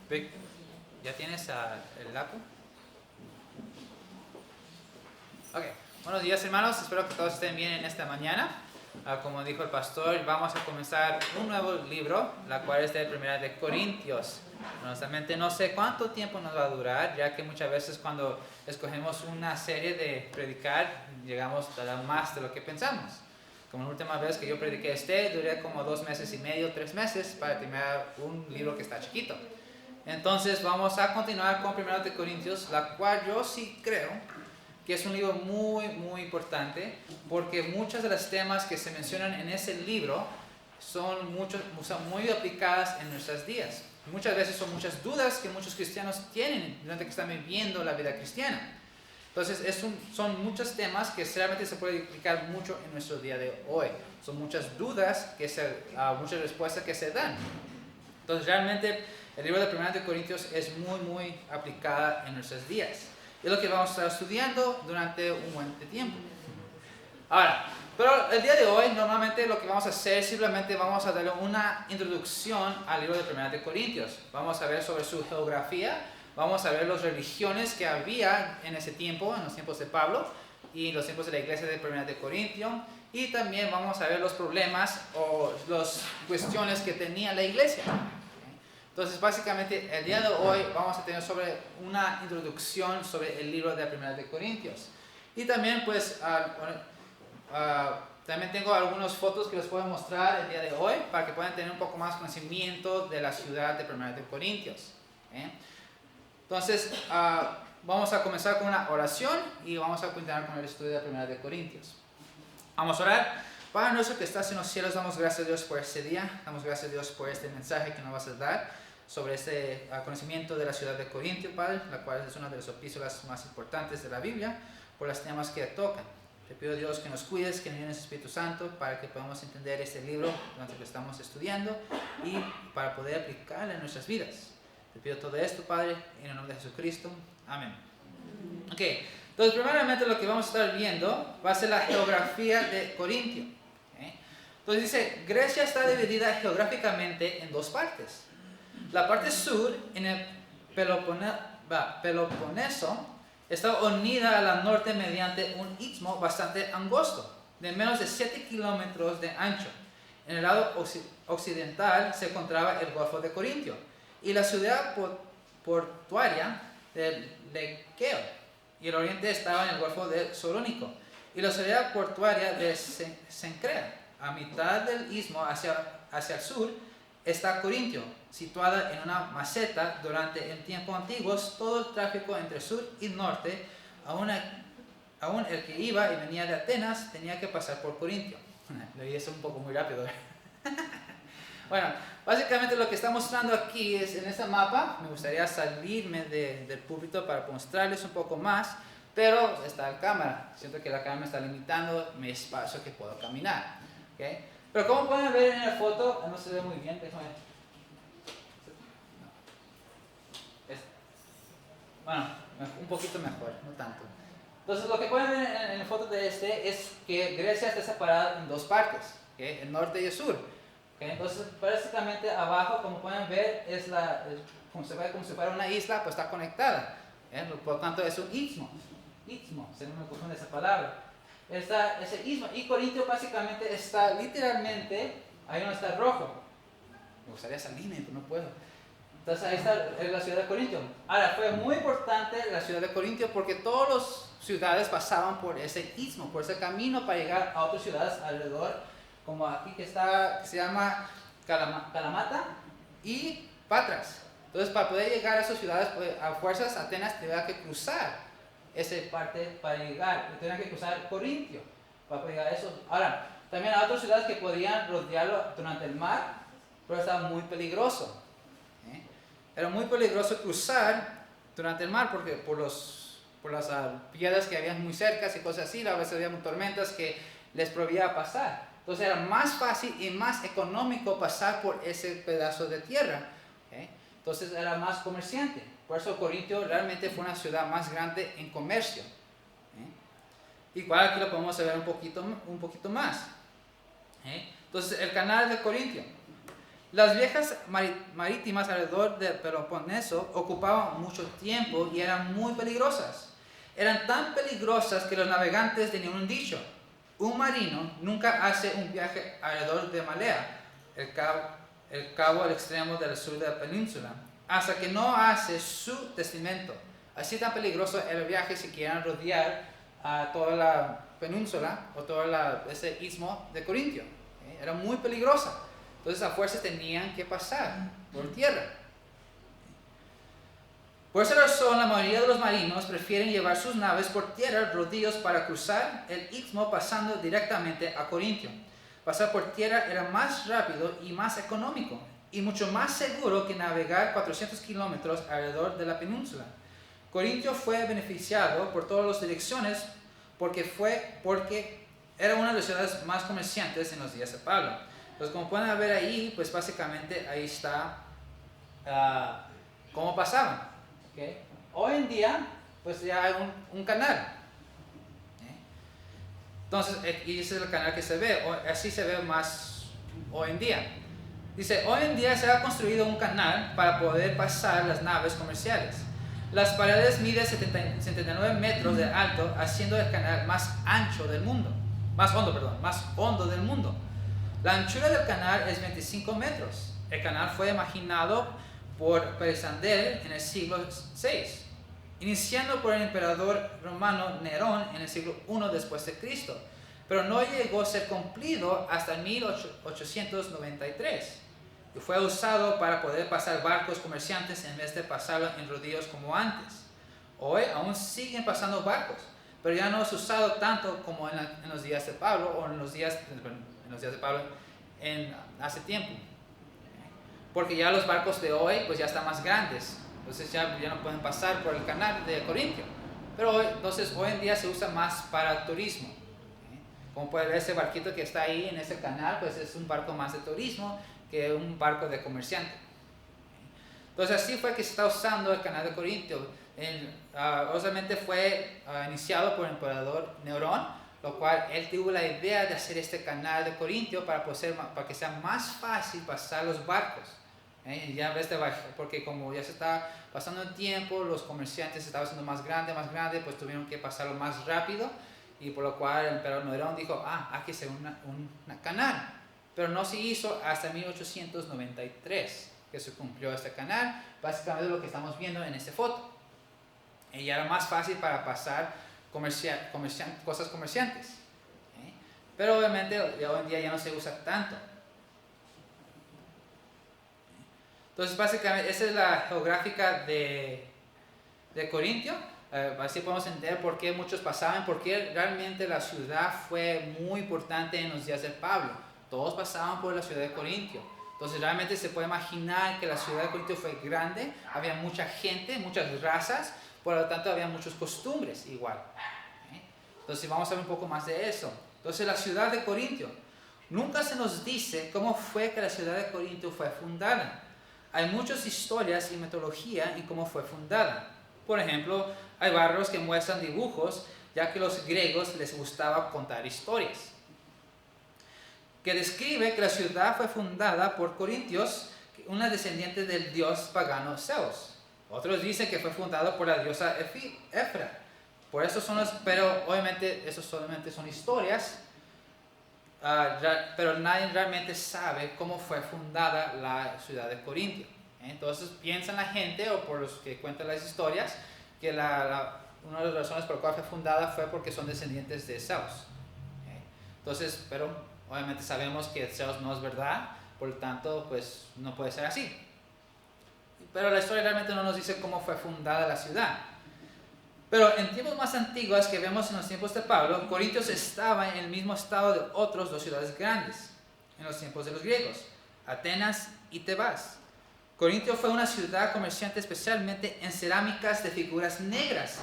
Vic, ¿ya tienes el lápiz? Ok, buenos días hermanos, espero que todos estén bien en esta mañana. Como dijo el pastor, vamos a comenzar un nuevo libro, la cual es de Primera de Corintios. Honestamente no sé cuánto tiempo nos va a durar, ya que muchas veces cuando escogemos una serie de predicar, llegamos a más de lo que pensamos. Como la última vez que yo prediqué duré como 2 meses y medio, 3 meses para terminar un libro que está chiquito. Entonces vamos a continuar con 1 de Corintios, la cual yo sí creo que es un libro muy, muy importante, porque muchos de los temas que se mencionan en ese libro son muy aplicadas en nuestros días. Muchas veces son muchas dudas que muchos cristianos tienen durante que están viviendo la vida cristiana. Entonces son muchos temas que realmente se pueden aplicar mucho en nuestro día de hoy. Son muchas dudas, muchas respuestas que se dan. Entonces realmente el libro de 1 de Corintios es muy, muy aplicada en nuestros días. Es lo que vamos a estar estudiando durante un buen tiempo. Ahora, pero el día de hoy normalmente lo que vamos a hacer simplemente vamos a darle una introducción al libro de 1 de Corintios. Vamos a ver sobre su geografía, vamos a ver las religiones que había en ese tiempo, en los tiempos de Pablo y los tiempos de la iglesia de 1 de Corintios. Y también vamos a ver los problemas o las cuestiones que tenía la iglesia. Entonces, básicamente, el día de hoy vamos a tener sobre una introducción sobre el libro de 1 de Corintios. Y también, pues, también tengo algunas fotos que les puedo mostrar el día de hoy para que puedan tener un poco más conocimiento de la ciudad de 1 de Corintios. Entonces, vamos a comenzar con una oración y vamos a continuar con el estudio de 1 de Corintios. Vamos a orar. Padre nuestro que estás en los cielos, damos gracias a Dios por este día, damos gracias a Dios por este mensaje que nos vas a dar sobre este conocimiento de la ciudad de Corintio, Padre, la cual es una de las epístolas más importantes de la Biblia, por los temas que tocan. Te pido, Dios, que nos cuides, que nos llenes Espíritu Santo, para que podamos entender este libro durante lo que estamos estudiando y para poder aplicarlo en nuestras vidas. Te pido todo esto, Padre, en el nombre de Jesucristo. Amén. Ok, entonces primeramente lo que vamos a estar viendo va a ser la geografía de Corintio. Entonces dice, Grecia está dividida geográficamente en dos partes. La parte sur, en el Peloponeso, está unida a la norte mediante un istmo bastante angosto, de menos de 7 kilómetros de ancho. En el lado occidental se encontraba el Golfo de Corintio y la ciudad portuaria de Lequeo, y el oriente estaba en el Golfo de Salónico, y la ciudad portuaria de Cencrea. A mitad del istmo hacia el sur está Corintio, situada en una meseta. Durante el tiempo antiguo, todo el tráfico entre sur y norte, aún el que iba y venía de Atenas, tenía que pasar por Corintio. Lo dije eso un poco muy rápido. Bueno, básicamente lo que está mostrando aquí es en este mapa. Me gustaría salirme del púlpito para mostrarles un poco más, pero está la cámara. Siento que la cámara me está limitando mi espacio que puedo caminar. ¿Okay? Pero como pueden ver en la foto, no se ve muy bien, déjame. Bueno, un poquito mejor, no tanto. Entonces lo que pueden ver en la foto de es que Grecia está separada en dos partes, ¿okay? El norte y el sur. ¿Okay? Entonces básicamente abajo, como pueden ver, como si fuera una isla, pues está conectada. Por lo tanto es un istmo, si no me confunde esa palabra. Ese istmo, y Corintio básicamente está literalmente ahí donde está el rojo. Me gustaría salirme, pero no puedo. Entonces ahí está la ciudad de Corintio. Ahora, fue muy importante la ciudad de Corintio porque todas las ciudades pasaban por ese istmo, por ese camino para llegar a otras ciudades alrededor, como aquí que se llama Kalamata y Patras. Entonces, para poder llegar a esas ciudades, pues, a fuerzas, Atenas tenía que cruzar esa parte para llegar, y tenía que cruzar Corintio para poder llegar a eso. Ahora, también hay otras ciudades que podían rodearlo durante el mar, pero estaba muy peligroso. Era muy peligroso cruzar durante el mar porque por las piedras que había muy cerca y cosas así, a veces había tormentas que les prohibía pasar. Entonces era más fácil y más económico pasar por ese pedazo de tierra. Entonces era más comerciante. Por eso Corintio realmente fue una ciudad más grande en comercio. Igual aquí lo podemos ver un poquito más. Entonces el canal de Corintio. Las viejas marítimas alrededor del Peloponeso ocupaban mucho tiempo y eran muy peligrosas. Eran tan peligrosas que los navegantes tenían un dicho: un marino nunca hace un viaje alrededor de Malea, el cabo al extremo del sur de la península, hasta que no hace su testamento. Así tan peligroso era el viaje si quieran rodear a toda la península o todo ese istmo de Corintio. Era muy peligrosa. Entonces a fuerza tenían que pasar por tierra. Por esa razón, la mayoría de los marinos prefieren llevar sus naves por tierra rodillos para cruzar el istmo pasando directamente a Corintio. Pasar por tierra era más rápido y más económico, y mucho más seguro que navegar 400 kilómetros alrededor de la península. Corintio fue beneficiado por todas las direcciones porque era una de las ciudades más comerciantes en los días de Pablo. Entonces, como pueden ver ahí, pues básicamente ahí está cómo pasaban. ¿Okay? Hoy en día, pues ya hay un canal. Entonces, y ese es el canal que se ve, así se ve más hoy en día. Dice, hoy en día se ha construido un canal para poder pasar las naves comerciales. Las paredes miden 79 metros de alto, haciendo el canal más hondo del mundo. La anchura del canal es 25 metros. El canal fue imaginado por Alexander en el siglo VI, iniciando por el emperador romano Nerón en el siglo I después de Cristo, pero no llegó a ser cumplido hasta 1893 y fue usado para poder pasar barcos comerciantes en vez de pasarlo en rodillos como antes. Hoy aún siguen pasando barcos, pero ya no es usado tanto como en los días de Pablo o en los días de Pablo hace tiempo. Porque ya los barcos de hoy pues ya están más grandes, entonces ya no pueden pasar por el canal de Corintio. Pero entonces hoy en día se usa más para turismo. Como puede ver, ese barquito que está ahí en ese canal, pues es un barco más de turismo que un barco de comerciante. Entonces así fue que se está usando el canal de Corintio. Obviamente fue iniciado por el emperador Nerón, lo cual él tuvo la idea de hacer este canal de Corintio para que sea más fácil pasar los barcos. Ya ves, porque como ya se está pasando el tiempo, los comerciantes se estaban haciendo más grande, pues tuvieron que pasarlo más rápido, y por lo cual el emperador Nerón dijo, hay que hacer un canal. Pero no se hizo hasta 1893 que se cumplió este canal, básicamente lo que estamos viendo en esta foto. Y ya era más fácil para pasar cosas comerciantes. Pero obviamente hoy en día ya no se usa tanto. Entonces básicamente esa es la geográfica de Corintio. Así podemos entender por qué muchos pasaban, porque realmente la ciudad fue muy importante en los días de Pablo. Todos pasaban por la ciudad de Corintio. Entonces realmente se puede imaginar que la ciudad de Corintio fue grande, había mucha gente, muchas razas, por lo tanto había muchas costumbres igual. Entonces vamos a ver un poco más de eso. Entonces la ciudad de Corintio, nunca se nos dice cómo fue que la ciudad de Corintio fue fundada. Hay muchas historias y mitología en cómo fue fundada. Por ejemplo, hay barrios que muestran dibujos, ya que a los griegos les gustaba contar historias, que describe que la ciudad fue fundada por corintios, una descendiente del dios pagano Zeus. Otros dicen que fue fundada por la diosa Efra. Pero obviamente eso solamente son historias, pero nadie realmente sabe cómo fue fundada la ciudad de Corintio. Entonces piensan la gente, o por los que cuentan las historias, que una de las razones por las cuales fue fundada fue porque son descendientes de Zeus. Entonces, pero obviamente sabemos que Zeus no es verdad, por lo tanto pues no puede ser así. Pero la historia realmente no nos dice cómo fue fundada la ciudad. Pero en tiempos más antiguos que vemos en los tiempos de Pablo, Corintios estaba en el mismo estado de otras dos ciudades grandes en los tiempos de los griegos, Atenas y Tebas. Corintio fue una ciudad comerciante especialmente en cerámicas de figuras negras.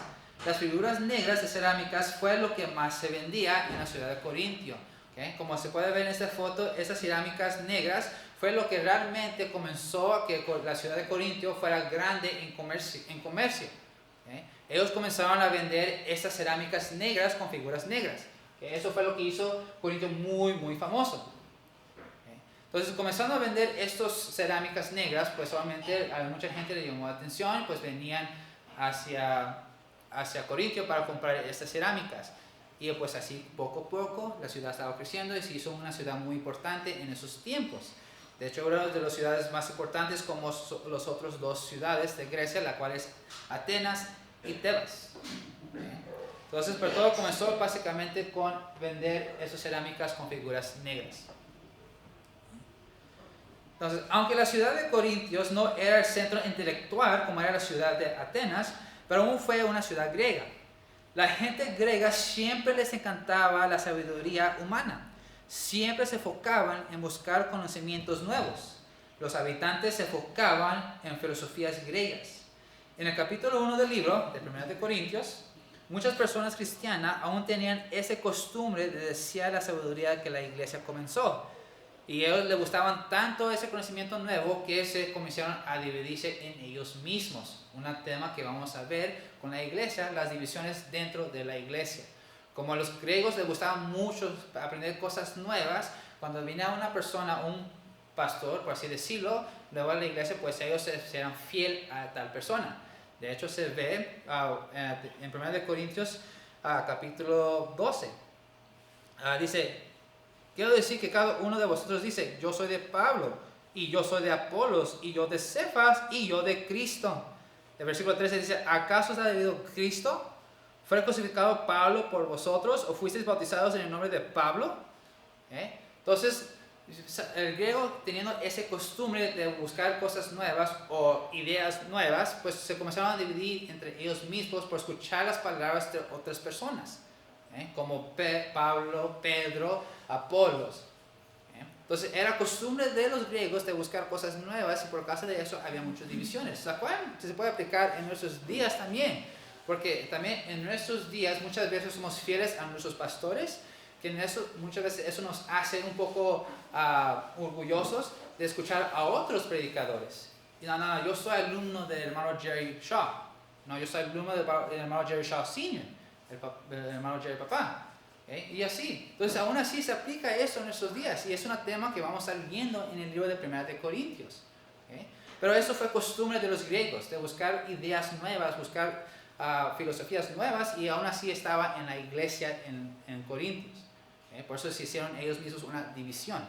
Las figuras negras de cerámicas fue lo que más se vendía en la ciudad de Corintio. Como se puede ver en esta foto, esas cerámicas negras fue lo que realmente comenzó a que la ciudad de Corintio fuera grande en comercio. Ellos comenzaron a vender estas cerámicas negras con figuras negras. Eso fue lo que hizo Corintio muy, muy famoso. Entonces, comenzando a vender estas cerámicas negras, pues obviamente a mucha gente le llamó la atención, pues venían hacia Corintio para comprar estas cerámicas. Y pues así poco a poco la ciudad estaba creciendo y se hizo una ciudad muy importante en esos tiempos. De hecho, una de las ciudades más importantes como las otras dos ciudades de Grecia, la cual es Atenas y Tebas. Entonces, pero todo comenzó básicamente con vender esas cerámicas con figuras negras. Entonces, aunque la ciudad de Corintios no era el centro intelectual como era la ciudad de Atenas, pero aún fue una ciudad griega. La gente griega siempre les encantaba la sabiduría humana. Siempre se enfocaban en buscar conocimientos nuevos. Los habitantes se enfocaban en filosofías griegas. En el capítulo 1 del libro de 1 de Corintios, muchas personas cristianas aún tenían esa costumbre de desear la sabiduría que la iglesia comenzó. Y a ellos les gustaban tanto ese conocimiento nuevo que se comenzaron a dividirse en ellos mismos. Un tema que vamos a ver con la iglesia, las divisiones dentro de la iglesia. Como a los griegos les gustaba mucho aprender cosas nuevas, cuando venía una persona, un pastor, por así decirlo, luego a la iglesia, pues ellos eran fieles a tal persona. De hecho, se ve en 1 de Corintios, capítulo 12. Dice... Quiero decir que cada uno de vosotros dice, yo soy de Pablo, y yo soy de Apolos, y yo de Cefas, y yo de Cristo. El versículo 13 dice, ¿acaso os ha debido Cristo? ¿Fue crucificado Pablo por vosotros, o fuisteis bautizados en el nombre de Pablo? Entonces, el griego, teniendo esa costumbre de buscar cosas nuevas o ideas nuevas, pues se comenzaron a dividir entre ellos mismos por escuchar las palabras de otras personas. Como Pablo, Pedro, Apolos. Entonces era costumbre de los griegos de buscar cosas nuevas y por causa de eso había muchas divisiones, la cual se puede aplicar en nuestros días también, porque también en nuestros días muchas veces somos fieles a nuestros pastores, que en eso, muchas veces eso nos hace un poco orgullosos de escuchar a otros predicadores. Y no, yo soy alumno del hermano Jerry Shaw, no, yo soy alumno del hermano Jerry Shaw Sr., el hermano Jerry Papá. Y así. Entonces, aún así se aplica eso en nuestros días. Y es un tema que vamos a estar viendo en el libro de 1 de Corintios. Pero eso fue costumbre de los griegos, de buscar ideas nuevas, buscar filosofías nuevas. Y aún así estaba en la iglesia en Corintios. Por eso se hicieron ellos mismos una división.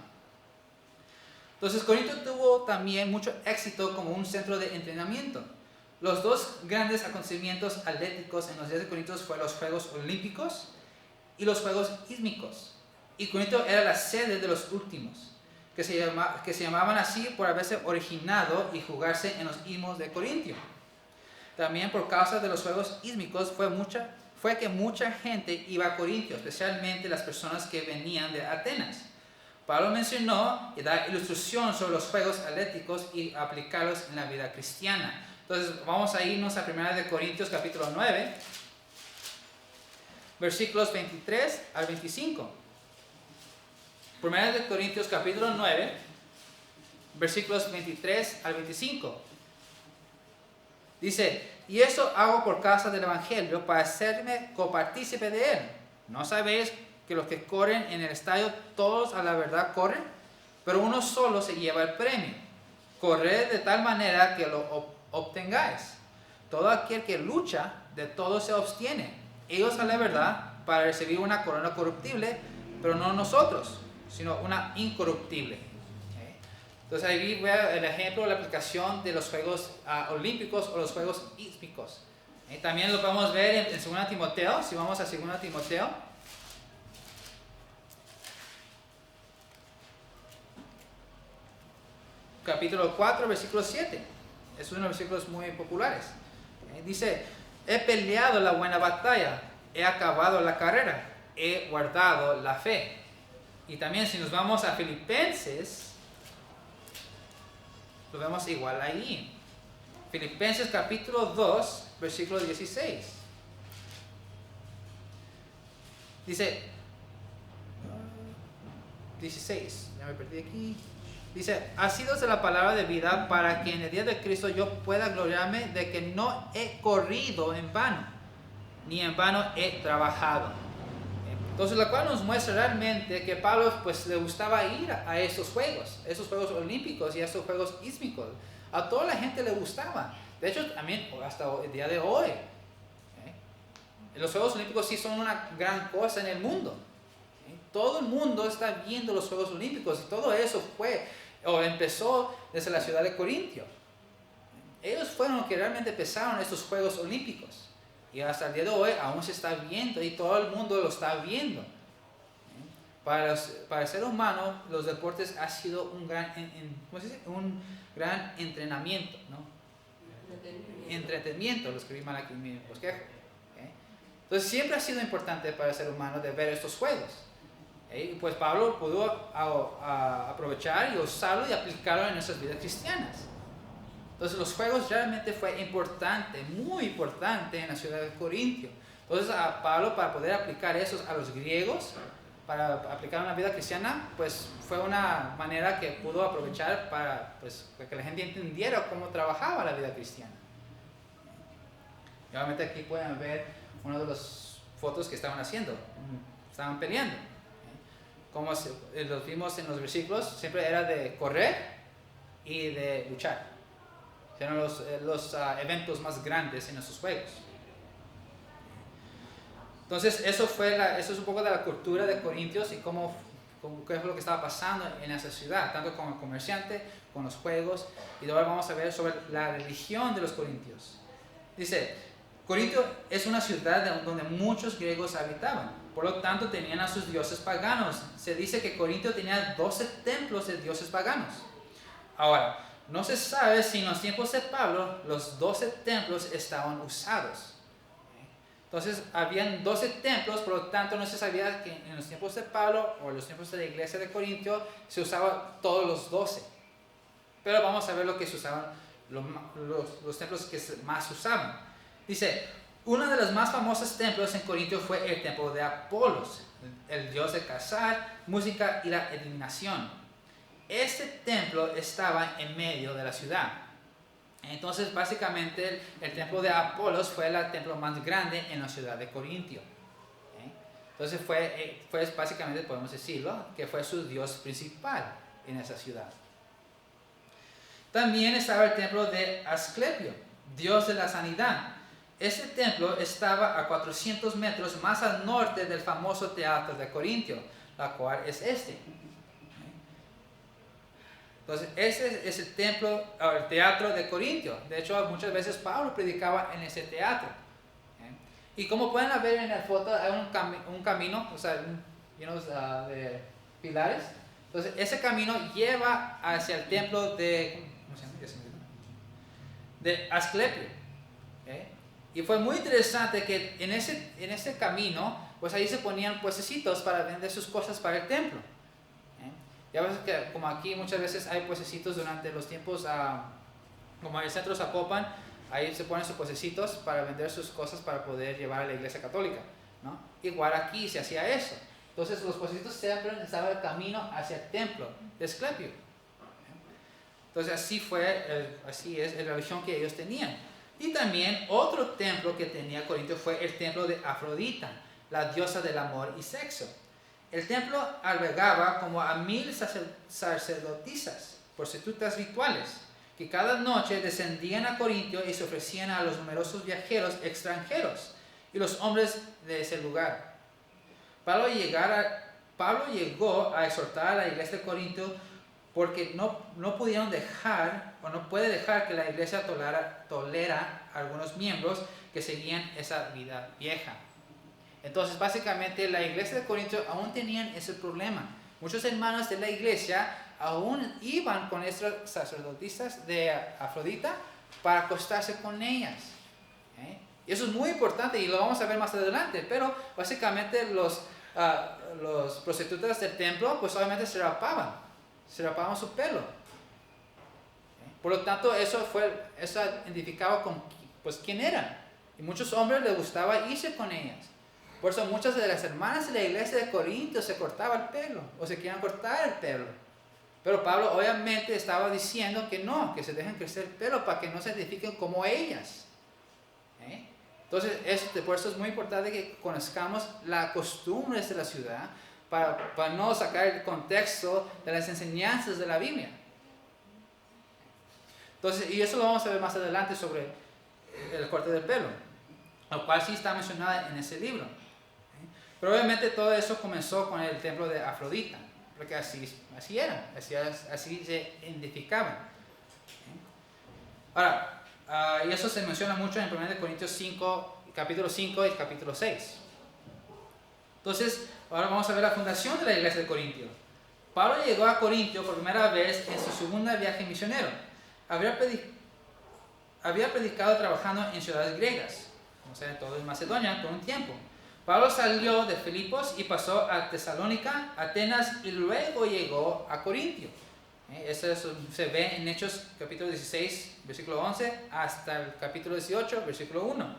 Entonces, Corinto tuvo también mucho éxito como un centro de entrenamiento. Los dos grandes acontecimientos atléticos en los días de Corinto fueron los Juegos Olímpicos y los Juegos Ísmicos. Y Corinto era la sede de los últimos, que se llamaban así por haberse originado y jugarse en los Istmos de Corintio. También por causa de los Juegos Ísmicos fue que mucha gente iba a Corintio, especialmente las personas que venían de Atenas. Pablo mencionó y da ilustración sobre los Juegos Atléticos y aplicarlos en la vida cristiana. Entonces vamos a irnos a 1 de Corintios capítulo 9, versículos 23 al 25. 1 de Corintios capítulo 9, versículos 23 al 25. Dice, y eso hago por causa del Evangelio, para hacerme copartícipe de él. ¿No sabéis que los que corren en el estadio, todos a la verdad corren? Pero uno solo se lleva el premio. Corred de tal manera que lo obtengáis. Todo aquel que lucha, de todo se abstiene. Ellos a la verdad para recibir una corona corruptible, pero no nosotros, sino una incorruptible. Entonces ahí veo el ejemplo, la aplicación de los Juegos Olímpicos o los Juegos Ísmicos. También lo podemos ver en 2 Timoteo, si vamos a 2 Timoteo. Capítulo 4, versículo 7. Es uno de los versículos muy populares. Dice, he peleado la buena batalla, he acabado la carrera, he guardado la fe. Y también si nos vamos a Filipenses, lo vemos igual ahí. Filipenses capítulo 2, versículo 16. Dice, 16, ya me perdí aquí. Dice, ha sido la palabra de vida para que en el día de Cristo yo pueda gloriarme de que no he corrido en vano, ni en vano he trabajado. Entonces, la cual nos muestra realmente que Pablo pues le gustaba ir a esos Juegos Olímpicos y a esos Juegos Ísmicos. A toda la gente le gustaba. De hecho, también hasta el día de hoy, los Juegos Olímpicos sí son una gran cosa en el mundo. Todo el mundo está viendo los Juegos Olímpicos y todo eso empezó desde la ciudad de Corintio. Ellos fueron los que realmente empezaron estos Juegos Olímpicos. Y hasta el día de hoy aún se está viendo y todo el mundo lo está viendo. Para el ser humano, los deportes ha sido un gran entrenamiento, ¿no? Entretenimiento, lo escribí mal aquí en mi bosquejo. Entonces siempre ha sido importante para el ser humano de ver estos juegos. Y pues Pablo pudo aprovechar y usarlo y aplicarlo en nuestras vidas cristianas. Entonces los juegos realmente fue importante, muy importante en la ciudad de Corintio. Entonces a Pablo, para poder aplicar eso a los griegos, para aplicar en la vida cristiana, pues fue una manera que pudo aprovechar para que la gente entendiera cómo trabajaba la vida cristiana. Y obviamente aquí pueden ver una de las fotos que estaban haciendo, estaban peleando. Como los vimos en los versículos, siempre era de correr y de luchar. Eran los eventos más grandes en esos juegos. Entonces eso es un poco de la cultura de Corintios y qué es lo que estaba pasando en esa ciudad, tanto como comerciante, con los juegos. Y ahora vamos a ver sobre la religión de los corintios. Dice, Corintio es una ciudad donde muchos griegos habitaban, por lo tanto tenían a sus dioses paganos. Se dice que Corintio tenía 12 templos de dioses paganos. Ahora, no se sabe si en los tiempos de Pablo los 12 templos estaban usados. Entonces, habían 12 templos, por lo tanto no se sabía que en los tiempos de Pablo o en los tiempos de la iglesia de Corintio se usaban todos los 12. Pero vamos a ver lo que se usaban, los templos que más se usaban. Dice, uno de los más famosos templos en Corintio fue el templo de Apolos, el dios de cazar, música y la eliminación. Este templo estaba en medio de la ciudad. Entonces, básicamente, el templo de Apolos fue el templo más grande en la ciudad de Corintio. Entonces, fue básicamente, podemos decirlo, que fue su dios principal en esa ciudad. También estaba el templo de Asclepio, dios de la sanidad. Este templo estaba a 400 metros más al norte del famoso teatro de Corintio, la cual es este. Entonces, ese es el teatro de Corintio. De hecho, muchas veces Pablo predicaba en ese teatro. Y como pueden ver en la foto, hay un camino, lleno de pilares. Entonces, ese camino lleva hacia el templo de Asclepio. Y fue muy interesante que en ese camino, pues ahí se ponían puestecitos para vender sus cosas para el templo. Ya ves que como aquí muchas veces hay puestecitos durante los tiempos, como en el centro Zapopan, ahí se ponen sus puestecitos para vender sus cosas para poder llevar a la iglesia católica, ¿no? Igual aquí se hacía eso. Entonces los puestecitos siempre estaban el camino hacia el templo de Asclepio. Entonces así es la religión que ellos tenían. Y también otro templo que tenía Corintio fue el templo de Afrodita, la diosa del amor y sexo. El templo albergaba como a 1000 sacerdotisas, prostitutas rituales, que cada noche descendían a Corintio y se ofrecían a los numerosos viajeros extranjeros y los hombres de ese lugar. Pablo llegó a exhortar a la iglesia de Corintio porque no pudieron dejar, o no puede dejar que la iglesia tolera a algunos miembros que seguían esa vida vieja. Entonces, básicamente, la iglesia de Corintio aún tenían ese problema. Muchos hermanos de la iglesia aún iban con estas sacerdotisas de Afrodita para acostarse con ellas. Y eso es muy importante y lo vamos a ver más adelante. Pero, básicamente, los prostitutas del templo, pues obviamente se rapaban su pelo. Por lo tanto, eso identificaba con quién eran. Y muchos hombres les gustaba irse con ellas. Por eso muchas de las hermanas de la iglesia de Corinto se cortaban el pelo o se querían cortar el pelo. Pero Pablo obviamente estaba diciendo que no, que se dejen crecer el pelo para que no se identifiquen como ellas. Entonces, por eso es muy importante que conozcamos las costumbres de la ciudad para no sacar el contexto de las enseñanzas de la Biblia. Entonces, y eso lo vamos a ver más adelante sobre el corte del pelo, lo cual sí está mencionado en ese libro. Pero obviamente todo eso comenzó con el templo de Afrodita, porque así era, así se identificaban. Ahora, y eso se menciona mucho en 1 Corintios 5, capítulo 5 y capítulo 6. Entonces, ahora vamos a ver la fundación de la iglesia de Corintio. Pablo llegó a Corintio por primera vez en su segunda viaje misionero. Había predicado trabajando en ciudades griegas, o sea, en todo Macedonia, por un tiempo. Pablo salió de Filipos y pasó a Tesalónica, Atenas y luego llegó a Corintio. Eso se ve en Hechos capítulo 16, versículo 11, hasta el capítulo 18, versículo 1.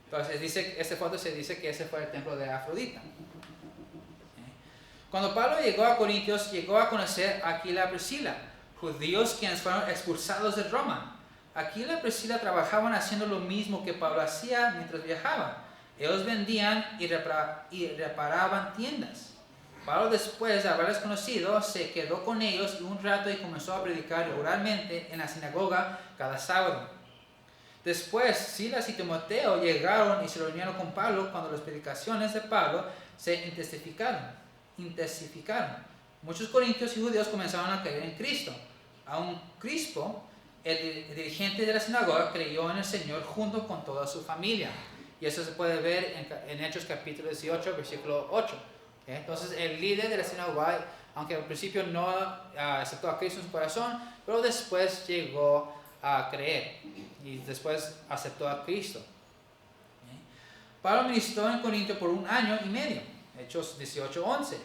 Entonces, esta foto se dice que ese fue el templo de Afrodita. Cuando Pablo llegó a Corintios, llegó a conocer a Aquila y Priscila, judíos quienes fueron expulsados de Roma. Aquila y Priscila trabajaban haciendo lo mismo que Pablo hacía mientras viajaba. Ellos vendían y reparaban tiendas. Pablo, después de haberles conocido, se quedó con ellos un rato y comenzó a predicar oralmente en la sinagoga cada sábado. Después, Silas y Timoteo llegaron y se reunieron con Pablo cuando las predicaciones de Pablo se intensificaron. Muchos corintios y judíos comenzaron a creer en Cristo. Aún Crispo, el dirigente de la sinagoga, creyó en el Señor junto con toda su familia. Y eso se puede ver en Hechos capítulo 18, versículo 8. Entonces el líder de la sinagoga, aunque al principio no aceptó a Cristo en su corazón, pero después llegó a creer y después aceptó a Cristo. Pablo ministró en Corinto por 1 año y medio, Hechos 18:11.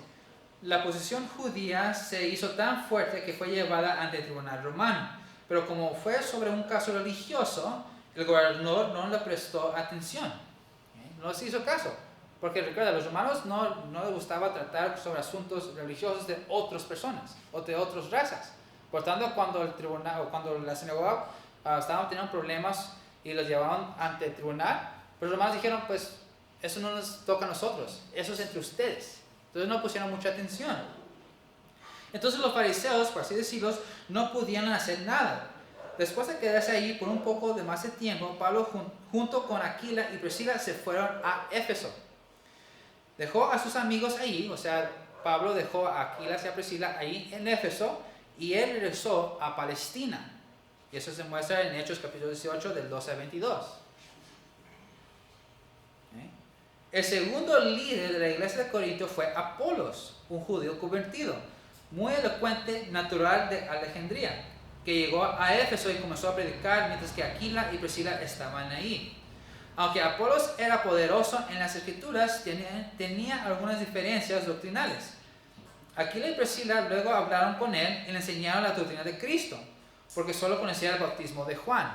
La posición judía se hizo tan fuerte que fue llevada ante el tribunal romano, pero como fue sobre un caso religioso, el gobernador no le prestó atención, no les hizo caso. Porque recuerda, a los romanos no les gustaba tratar sobre asuntos religiosos de otras personas o de otras razas. Por tanto, cuando el tribunal o cuando la sinagoga estaban teniendo problemas y los llevaban ante el tribunal, pues los romanos dijeron, pues eso no nos toca a nosotros, eso es entre ustedes. Entonces no pusieron mucha atención. Entonces los fariseos, por así decirlo, no podían hacer nada. Después de quedarse allí por un poco de más de tiempo, Pablo junto con Aquila y Priscila se fueron a Éfeso. Dejó a sus amigos allí, o sea, Pablo dejó a Aquila y a Priscila allí en Éfeso y él regresó a Palestina. Y eso se muestra en Hechos capítulo 18 del 12 al 22. El segundo líder de la iglesia de Corinto fue Apolos, un judío convertido, muy elocuente, natural de Alejandría, que llegó a Éfeso y comenzó a predicar mientras que Aquila y Priscila estaban ahí. Aunque Apolos era poderoso en las escrituras, tenía algunas diferencias doctrinales. Aquila y Priscila luego hablaron con él y le enseñaron la doctrina de Cristo, porque solo conocía el bautismo de Juan.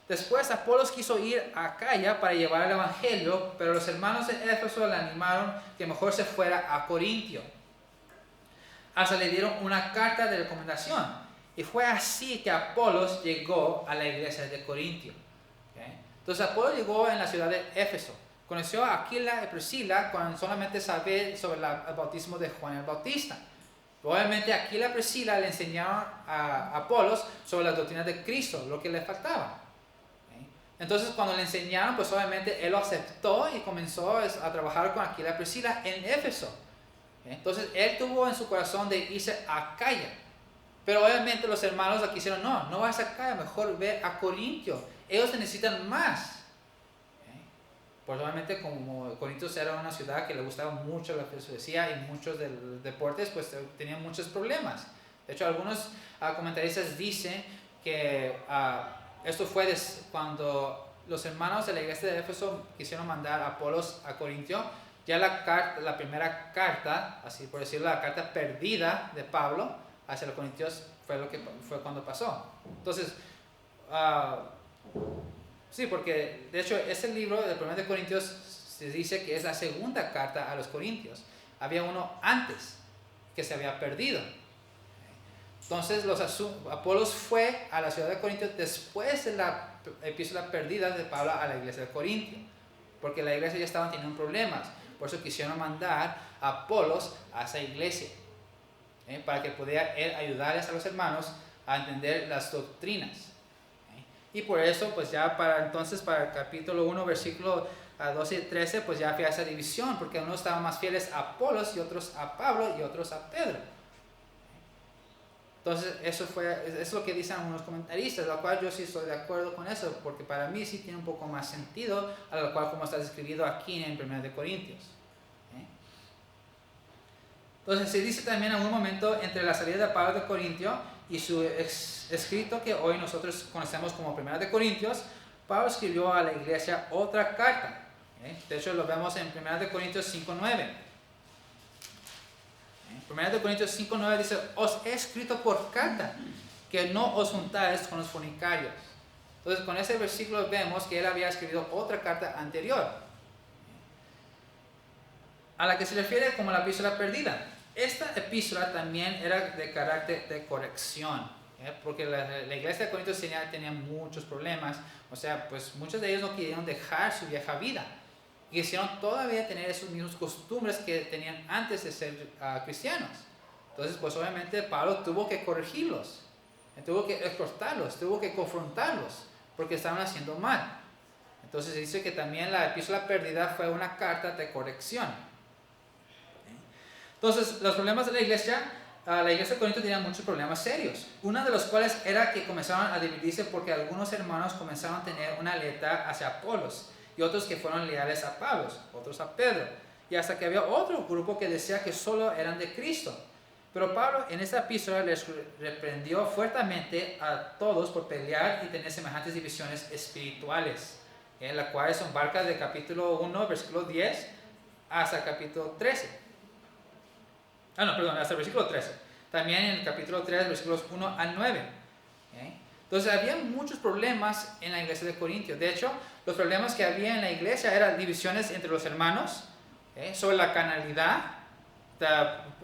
Después Apolos quiso ir a Acaya para llevar el evangelio, pero los hermanos de Éfeso le animaron que mejor se fuera a Corintio. Hasta le dieron una carta de recomendación, y fue así que Apolos llegó a la iglesia de Corintio. Entonces Apolo llegó en la ciudad de Éfeso. Conoció a Aquila y Priscila con solamente saber sobre el bautismo de Juan el Bautista. Obviamente Aquila y Priscila le enseñaron a Apolos sobre la doctrina de Cristo, lo que le faltaba. Entonces cuando le enseñaron, pues obviamente él lo aceptó y comenzó a trabajar con Aquila y Priscila en Éfeso. Entonces él tuvo en su corazón de irse a Acaya. Pero obviamente los hermanos aquí hicieron, no vas a Acaya, mejor ve a Corintio. Ellos necesitan más. Pues obviamente como Corintios era una ciudad que le gustaba mucho la filosofía y muchos de los deportes, pues tenían muchos problemas. De hecho, algunos comentaristas dicen que esto fue cuando los hermanos de la iglesia de Éfeso quisieron mandar a Apolos a Corintio. Ya la primera carta, así por decirlo, la carta perdida de Pablo hacia los corintios fue cuando pasó. Entonces, sí, porque de hecho ese libro del 1 de Corintios se dice que es la segunda carta a los corintios. Había uno antes que se había perdido. Entonces Apolos fue a la ciudad de Corintio después de la epístola perdida de Pablo a la iglesia de Corintio, porque la iglesia ya estaba teniendo problemas. Por eso quisieron mandar a Apolos a esa iglesia, para que pudiera él ayudarles a los hermanos a entender las doctrinas. Y por eso, pues ya para el capítulo 1, versículo 12 y 13, pues ya había esa división, porque unos estaban más fieles a Apolos y otros a Pablo y otros a Pedro. Entonces eso es lo que dicen algunos comentaristas, lo cual yo sí estoy de acuerdo con eso, porque para mí sí tiene un poco más sentido, a lo cual como está descrito aquí en 1 de Corintios. Entonces se dice también en algún momento entre la salida de Pablo de Corintio y su escrito que hoy nosotros conocemos como 1 de Corintios, Pablo escribió a la iglesia otra carta. De hecho lo vemos en 1 de Corintios 5:9. 1 de Corintios 5:9 dice: os he escrito por carta que no os juntáis con los fornicarios. Entonces con ese versículo vemos que él había escrito otra carta anterior, a la que se refiere como la epístola perdida. Esta epístola también era de carácter de corrección, porque la iglesia de Corintios tenía muchos problemas. O sea, pues muchos de ellos no querían dejar su vieja vida, quisieron todavía tener esos mismos costumbres que tenían antes de ser cristianos. Entonces, pues obviamente Pablo tuvo que corregirlos, tuvo que exhortarlos, tuvo que confrontarlos, porque estaban haciendo mal. Entonces se dice que también la epístola perdida fue una carta de corrección. Entonces, los problemas de la iglesia de Corinto tenía muchos problemas serios. Uno de los cuales era que comenzaron a dividirse porque algunos hermanos comenzaron a tener una lealtad hacia Apolos, y otros que fueron leales a Pablo, otros a Pedro, y hasta que había otro grupo que decía que solo eran de Cristo. Pero Pablo en esta epístola les reprendió fuertemente a todos por pelear y tener semejantes divisiones espirituales, en la cual se embarca del capítulo 1, versículo 10, hasta el capítulo 13. Hasta el versículo 13. También en el capítulo 3, versículos 1 al 9. Entonces había muchos problemas en la iglesia de Corintio. De hecho, los problemas que había en la iglesia eran divisiones entre los hermanos, sobre la carnalidad.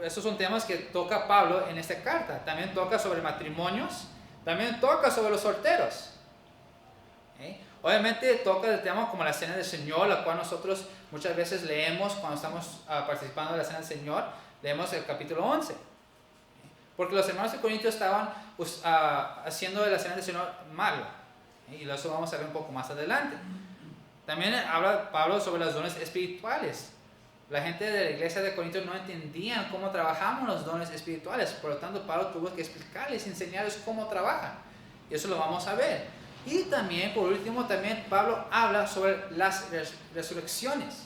Esos son temas que toca Pablo en esta carta. También toca sobre matrimonios, también toca sobre los solteros. Obviamente toca el tema como la cena del Señor, la cual nosotros muchas veces leemos cuando estamos participando de la cena del Señor. Leemos el capítulo 11. Porque los hermanos de Corintios estaban haciendo de la cena del Señor malo. Y eso vamos a ver un poco más adelante. También habla Pablo sobre los dones espirituales. La gente de la iglesia de Corintios no entendían cómo trabajamos los dones espirituales. Por lo tanto, Pablo tuvo que explicarles, enseñarles cómo trabajan. Y eso lo vamos a ver. Y también, por último, Pablo habla sobre las resurrecciones.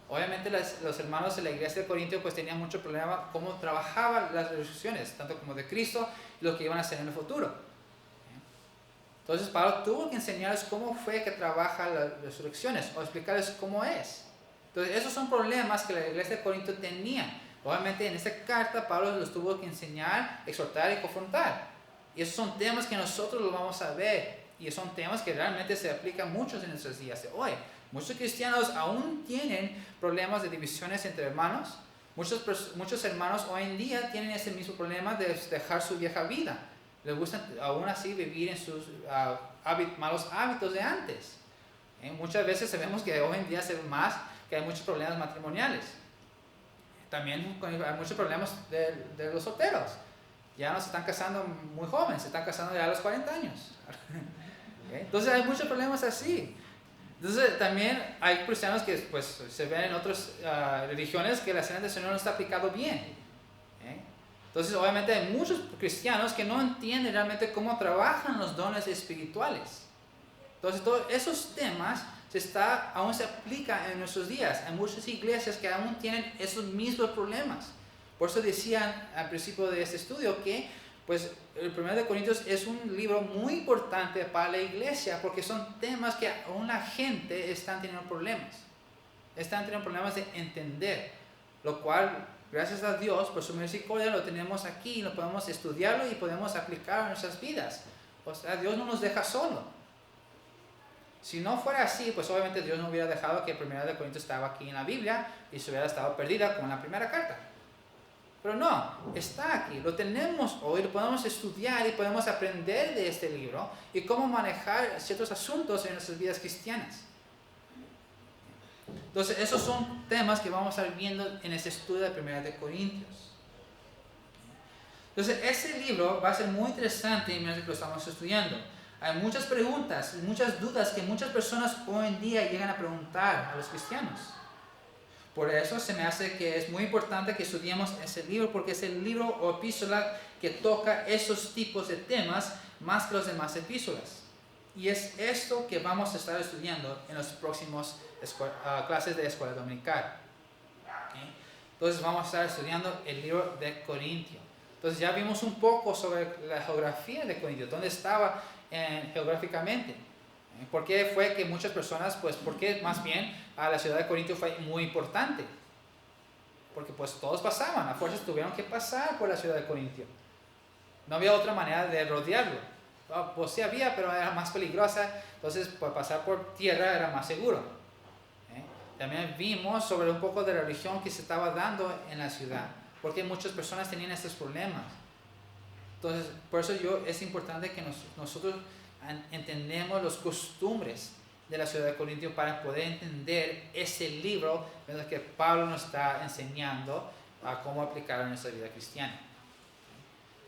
Obviamente los hermanos de la iglesia de Corintios pues tenían mucho problema cómo trabajaban las resurrecciones, tanto como de Cristo y lo que iban a hacer en el futuro. Entonces Pablo tuvo que enseñarles cómo fue que trabaja las resurrecciones, o explicarles cómo es. Entonces esos son problemas que la iglesia de Corinto tenía. Obviamente en esta carta Pablo los tuvo que enseñar, exhortar y confrontar. Y esos son temas que nosotros los vamos a ver, y son temas que realmente se aplican muchos en nuestros días de hoy. Muchos cristianos aún tienen problemas de divisiones entre hermanos. Muchos hermanos hoy en día tienen ese mismo problema de dejar su vieja vida. Les gusta aún así vivir en sus malos hábitos de antes. Muchas veces sabemos que hoy en día se ve más que hay muchos problemas matrimoniales. También hay muchos problemas de los solteros. Ya no se están casando muy jóvenes, se están casando ya a los 40 años. Entonces hay muchos problemas así. Entonces también hay cristianos que pues, se ven en otras religiones que la cena del Señor no está aplicado bien. Entonces obviamente hay muchos cristianos que no entienden realmente cómo trabajan los dones espirituales. Entonces todos esos temas aún se aplican en nuestros días. Hay muchas iglesias que aún tienen esos mismos problemas. Por eso decían al principio de este estudio que pues el 1 de Corintios es un libro muy importante para la iglesia, porque son temas que aún la gente están teniendo problemas. Están teniendo problemas de entender, lo cual, gracias a Dios, por su misericordia, lo tenemos aquí, lo podemos estudiarlo y podemos aplicarlo en nuestras vidas. O sea, Dios no nos deja solo. Si no fuera así, pues obviamente Dios no hubiera dejado que el 1 de Corintios estaba aquí en la Biblia y se hubiera estado perdida como en la primera carta. Pero no, está aquí, lo tenemos hoy, lo podemos estudiar y podemos aprender de este libro y cómo manejar ciertos asuntos en nuestras vidas cristianas. Entonces, esos son temas que vamos a estar viendo en este estudio de 1 de Corintios. Entonces, ese libro va a ser muy interesante mientras que lo estamos estudiando. Hay muchas preguntas y muchas dudas que muchas personas hoy en día llegan a preguntar a los cristianos. Por eso se me hace que es muy importante que estudiemos ese libro, porque es el libro o epístola que toca esos tipos de temas más que las demás epístolas. Y es esto que vamos a estar estudiando en los próximos clases de escuela dominical. ¿Okay? Entonces vamos a estar estudiando el libro de Corintio. Entonces ya vimos un poco sobre la geografía de Corintio, dónde estaba geográficamente. ¿Por qué fue que muchas personas, por qué más bien a la ciudad de Corintio fue muy importante? Porque pues todos pasaban, a fuerzas tuvieron que pasar por la ciudad de Corintio. No había otra manera de rodearlo. Pues sí había, pero era más peligrosa, entonces pasar por tierra era más seguro. También vimos sobre un poco de la religión que se estaba dando en la ciudad, porque muchas personas tenían estos problemas. Entonces, por eso es importante que nosotros entendemos las costumbres de la ciudad de Corintio para poder entender ese libro en el que Pablo nos está enseñando a cómo aplicarlo en nuestra vida cristiana.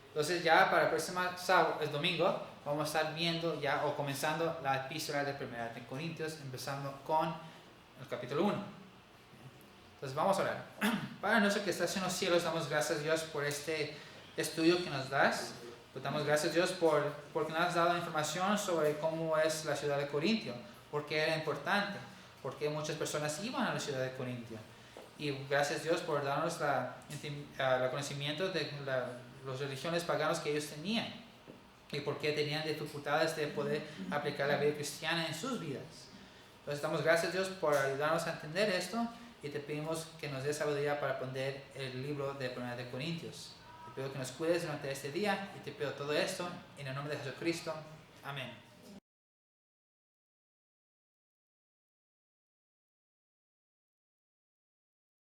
Entonces ya para el próximo sábado, el domingo, vamos a estar viendo ya o comenzando la epístola de 1 de Corintios, empezando con el capítulo 1. Entonces vamos a orar. Padre nuestro que estás en los cielos, damos gracias a Dios por este estudio que nos das. Pues damos gracias a Dios porque nos has dado información sobre cómo es la ciudad de Corintio, por qué era importante, por qué muchas personas iban a la ciudad de Corintio. Y gracias a Dios por darnos el conocimiento de las religiones paganas que ellos tenían y por qué tenían dificultades de poder aplicar la vida cristiana en sus vidas. Entonces damos gracias a Dios por ayudarnos a entender esto y te pedimos que nos des sabiduría para aprender el libro de 1 de Corintios. Te pido que nos cuides durante este día y te pido todo esto en el nombre de Jesucristo. Amén.